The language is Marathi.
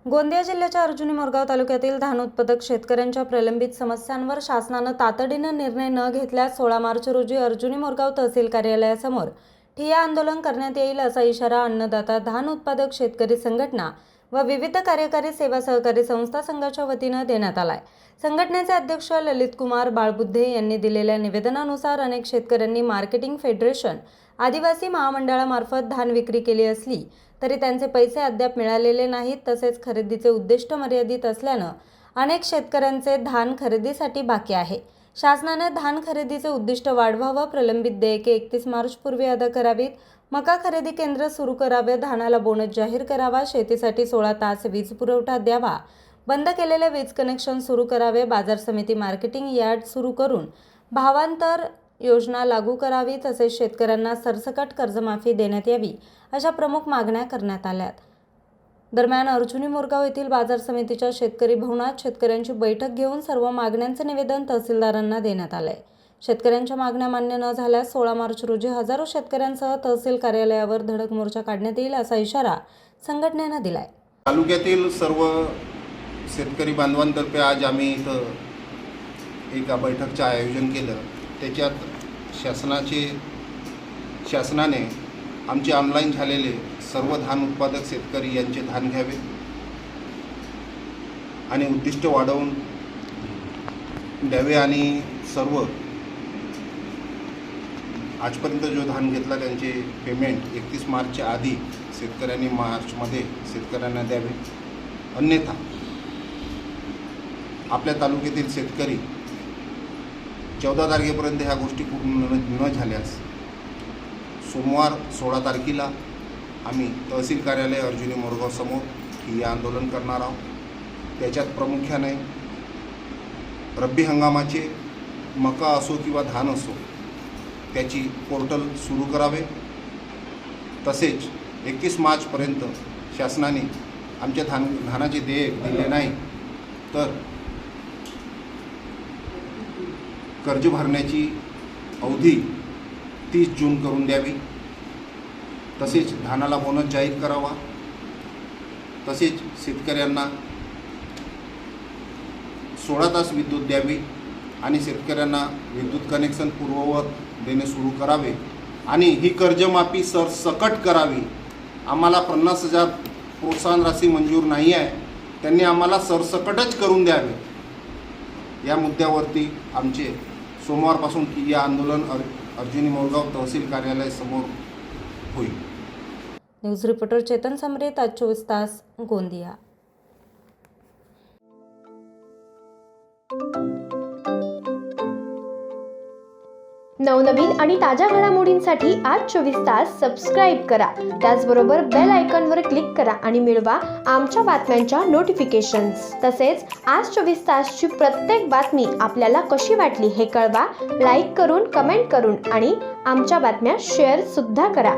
गोंदिया जिल्ह्याच्या अर्जुनी मोरगाव तालुक्यातील धान उत्पादक शेतकऱ्यांच्या प्रलंबित समस्यांवर शासनानं तातडीनं निर्णय न घेतल्यास 16 मार्च रोजी अर्जुनी मोरगाव तहसील कार्यालयासमोर ठिय्या आंदोलन करण्यात येईल असा इशारा अन्नदाता धान उत्पादक शेतकरी संघटना व विविध कार्यकारी सेवा सहकारी संस्था संघाच्या वतीनं देण्यात आलाय। संघटनेचे अध्यक्ष ललित कुमार बाळबुद्धे यांनी दिलेल्या निवेदनानुसार अनेक शेतकऱ्यांनी मार्केटिंग फेडरेशन आदिवासी महामंडळामार्फत धान विक्री केली असली तरी त्यांचे पैसे अद्याप मिळालेले नाहीत। तसेच खरेदीचे उद्दिष्ट मर्यादित असल्यानं अनेक शेतकऱ्यांचे धान खरेदीसाठी बाकी आहे। शासनाने धान खरेदीचे उद्दिष्ट वाढवावं, प्रलंबित देयके 31 मार्च पूर्वी अदा करावीत, मका खरेदी केंद्र सुरू करावे, धानाला बोनस जाहीर करावा, शेतीसाठी 16 तास वीज पुरवठा द्यावा, बंद केलेले वीज कनेक्शन सुरू करावे, बाजार समिती मार्केटिंग यार्ड सुरू करून भावांतर योजना लागू करावी, तसेच शेतकऱ्यांना सरसकट कर्जमाफी देण्यात यावी अशा प्रमुख मागण्या करण्यात आल्यात। दरम्यान अर्जुनी मोरगाव येथील बाजार समितीच्या शेतकरी भवनात शेतकऱ्यांची बैठक घेऊन सर्व मागण्यांचे निवेदन तहसीलदारांना देण्यात आले। शेतकऱ्यांच्या मागण्या मान्य न झाल्यास 16 मार्च रोजी हजारो शेतकऱ्यांसह तहसील कार्यालयावर धडक मोर्चा काढण्यात येईल असा इशारा संघटनेने दिलाय। तालुक्यातील सर्व शेतकरी बांधवांतर्फे आज आम्ही इथं एका बैठकचं आयोजन केलं। त्याच्यात शासनाने आमचे ऑनलाईन झालेले सर्व धान उत्पादक शेतकरी यांचे धान घ्यावे आणि उद्दिष्ट वाढवून द्यावे आणि सर्व आजपर्यंत जो धान घेतला त्यांचे पेमेंट 31 मार्चच्या आधी शेतकऱ्यांनी मार्चमध्ये शेतकऱ्यांना द्यावे। अन्यथा आपल्या तालुक्यातील शेतकरी 14 तारखेपर्यंत ह्या गोष्टी पूर्ण न झाल्यास सोमवार 16 तारखेला आम्ही तहसील कार्यालय अर्जुनी मोरगाव समोर ठिय्या आंदोलन करणार आहोत। त्याच्यात प्रामुख्याने रब्बी हंगामाचे मका असो किंवा धान असो त्याची पोर्टल सुरू करावे। तसेच 31 मार्चपर्यंत शासनाने आमच्या धानाचे देयक दिले नाही तर कर्ज भरण्याची अवधी 30 जून करून द्यावी। तसेच धानाला बोनस जाहीर करावा। तसेच शेतकऱ्यांना 16 तास विद्युत द्यावी आणि शेतकऱ्यांना विद्युत कनेक्शन पूर्ववत देणे सुरू करावे आणि ही कर्जमाफी सरसकट करावी। आम्हाला 50,000 प्रोत्साहन राशी मंजूर नाही आहे, त्यांनी आम्हाला सरसकटच करून द्यावे। या मुद्द्यावरती आमचे सोमवारपासून ठिय्या आंदोलन अर्जुनी मोरगाव तहसील कार्यालयासमोर होईल। न्यूज रिपोर्टर चेतन समरेत, आज 24 तास, गोंदिया। नवनवीन आणि ताज्या घडामोडींसाठी आज 24 तास सबस्क्राईब करा। त्याचबरोबर बेल आयकॉनवर क्लिक करा आणि मिळवा आमच्या बातम्यांच्या नोटिफिकेशन्स। तसेच आज 24 तासची प्रत्येक बातमी आपल्याला कशी वाटली हे कळवा, लाईक करून, कमेंट करून आणि आमच्या बातम्या शेअर सुद्धा करा।